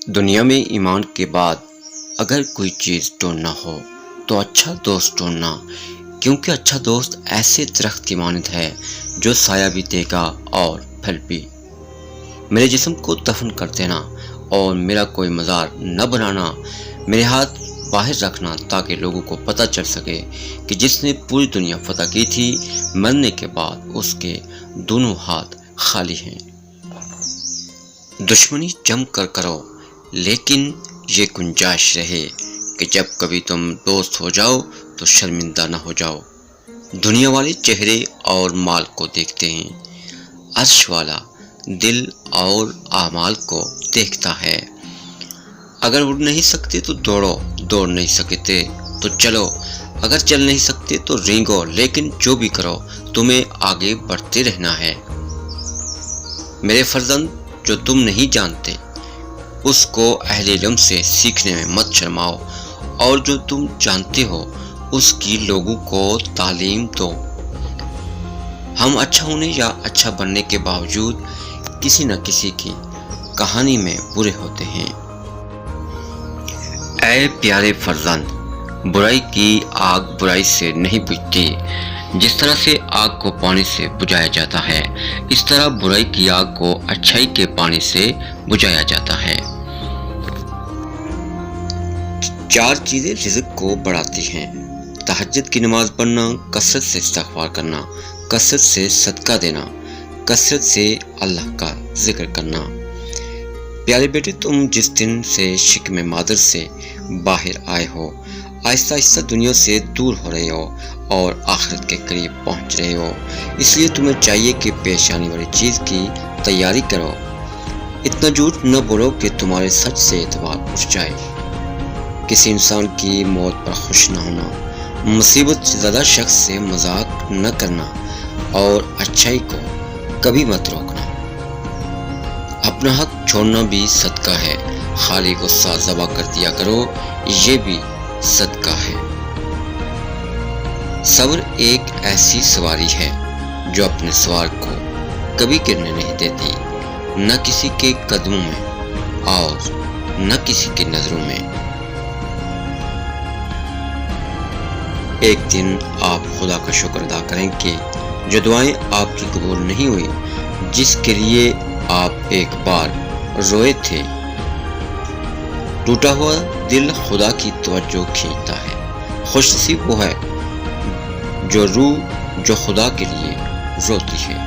دنیا میں ایمان کے بعد اگر کوئی چیز ڈھونڈنا ہو تو اچھا دوست ڈھونڈنا، کیونکہ اچھا دوست ایسے درخت کی مانند ہے جو سایہ بھی دے گا اور پھل بھی۔ میرے جسم کو دفن کر دینا اور میرا کوئی مزار نہ بنانا، میرے ہاتھ باہر رکھنا تاکہ لوگوں کو پتہ چل سکے کہ جس نے پوری دنیا فتح کی تھی، مرنے کے بعد اس کے دونوں ہاتھ خالی ہیں۔ دشمنی جم کر کرو، لیکن یہ گنجائش رہے کہ جب کبھی تم دوست ہو جاؤ تو شرمندہ نہ ہو جاؤ۔ دنیا والے چہرے اور مال کو دیکھتے ہیں، عرش والا دل اور اعمال کو دیکھتا ہے۔ اگر اڑ نہیں سکتے تو دوڑو، دوڑ نہیں سکتے تو چلو، اگر چل نہیں سکتے تو رینگو، لیکن جو بھی کرو تمہیں آگے بڑھتے رہنا ہے۔ میرے فرزند، جو تم نہیں جانتے اس کو اہل علم سے سیکھنے میں مت شرماؤ، اور جو تم جانتے ہو اس کی لوگوں کو تعلیم دو۔ ہم اچھا ہونے یا اچھا بننے کے باوجود کسی نہ کسی کی کہانی میں برے ہوتے ہیں۔ اے پیارے فرزند، برائی کی آگ برائی سے نہیں بجھتی۔ جس طرح سے آگ کو پانی سے بجھایا جاتا ہے، اس طرح برائی کی آگ کو اچھائی کے پانی سے بجھایا جاتا ہے۔ 4 چیزیں رزق کو بڑھاتی ہیں: تہجد کی نماز پڑھنا، کثرت سے استغفار کرنا، کثرت سے صدقہ دینا، کثرت سے اللہ کا ذکر کرنا۔ پیارے بیٹے، تم جس دن سے شکم مادر سے باہر آئے ہو، آہستہ آہستہ دنیا سے دور ہو رہے ہو اور آخرت کے قریب پہنچ رہے ہو۔ اس لیے تمہیں چاہیے کہ پیش آنے والی چیز کی تیاری کرو۔ اتنا جھوٹ نہ بولو کہ تمہارے سچ سے اعتبار اٹھ جائے۔ کسی انسان کی موت پر خوش نہ ہونا، مصیبت زدہ شخص سے مذاق نہ کرنا، اور اچھائی کو کبھی مت روکنا۔ اپنا حق چھوڑنا بھی صدقہ ہے۔ خالی غصہ ذبح کر دیا کرو، یہ بھی صدقہ ہے۔ صبر ایک ایسی سواری ہے جو اپنے سوار کو کبھی گرنے نہیں دیتی، نہ کسی کے قدموں میں اور نہ کسی کی نظروں میں۔ ایک دن آپ خدا کا شکر ادا کریں کہ جو دعائیں آپ کی قبول نہیں ہوئی، جس کے لیے آپ ایک بار روئے تھے۔ ٹوٹا ہوا دل خدا کی توجہ کھینچتا ہے۔ خوش نصیب وہ ہے جو روح جو خدا کے لیے روتی ہے۔